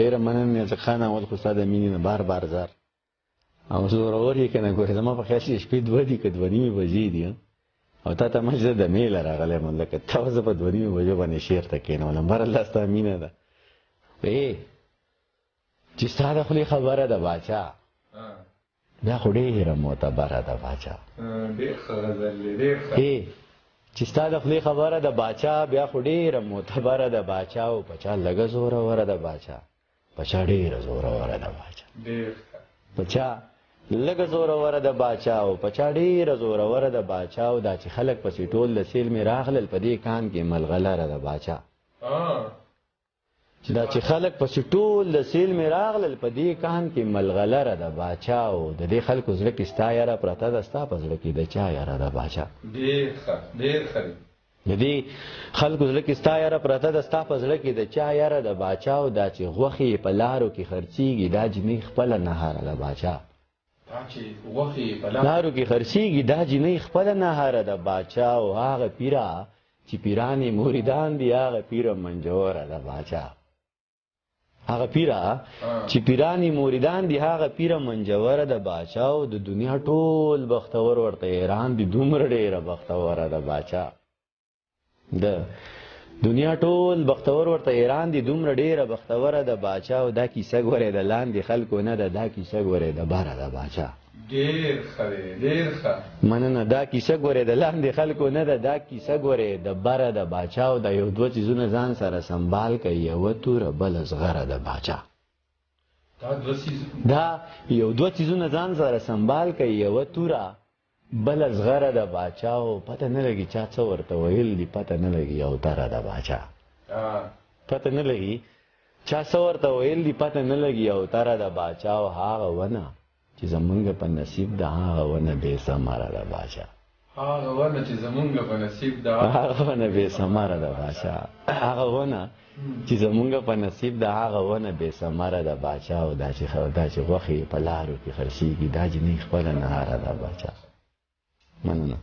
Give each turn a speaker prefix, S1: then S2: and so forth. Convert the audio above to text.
S1: ډېره مننه چې خان اول خو ستا د مینې نه بار بار زار او زورور یې که نه ګورې زما په خیال چې شپې دوه دي که دوه نیمې بجې دي او تا ته مچ زه د میله راغلی یم لکه تا زه په دوه نیمې بجو باندې شعر ته کښېنولم بر الله ستا مینه ده چې ستا د خولې خبره ده باچا بیا خو ډېره معتبره ده باچا چې ستا د خولې خبره ده باچا بیا خو ډېره معتبره ده باچا او په چا لږه زوروره ده باچا په چا ډېره زوروره ده باچا په چا لږه زوروره ده باچا او په چا ډېره زوروره ده باچا او دا چې خلک پسې ټول د سیل مې راغلل په دې کان کې ملغلره ده باچا چې دا چې خلک پسې ټول د سیل مې راغلل په دې کان کې ملغلره ده باچا او د دې خلکو زړه کې ستا یاره پرته ده ستا په زړه کې د چا یاره ده باچا د دې خلکو زړه کې ستا یاره پرته ده ستا په زړه کې د چا یاره ده باچا او دا چې غوښې په لارو کې خرڅېږي دا جنۍ خپله نهاره ده باچا لارو کې خرڅېږي دا جنۍ خپله نهاره ده باچا او هغه پیره چې پیرانې موریدان دي هغه پیره منجوره ده باچا هغه پیره چې پیرانی موریدان دي هغه پیره منجوره ده باچا او د دنیا ټول بختور ورته ایران دي دومره ډېره بختوره ده باچا د دنیا ټول بختور ورته ایران دي دومره ډېره بختوره ده باچا او دا کیسه ګورې د لاندې خلکو نه ده دا کیسه ګورې د بره ده باچا
S2: ډېر ښه دی ډېر ښه
S1: مننه دا کیسه ګورې د لاندې خلکو نه ده دا کیسه ګورې د بره ده باچا او دا یو دوه څیزونه ځان سره سنبال کوي یوه توره بله زغره ده باچا دا یو دوه څیزونه ځان سره سنبال کوي یوه توره بله زغره ده باچا او پته نه لګي چا څه ورته ویل دي پته نه لګي یو تره ده باچا پته نه لګي چا څه ورته ویل دي پته نه لګي یو تره ده باچا او هغه ونه چې زمونږ په نصیب ده هغه ونه بې ثمره ده باچا
S2: هغه ونه چې زمونږ په نصیب ده
S1: هغه ونه بې ثمره ده باچا هغه ونه چې زمونږ په نصیب ده هغه ونه بې ثمره ده باچا او دا چې غوښې په لارو کې خرڅېږي دا جنۍ خپله نهاره ده باچا مننه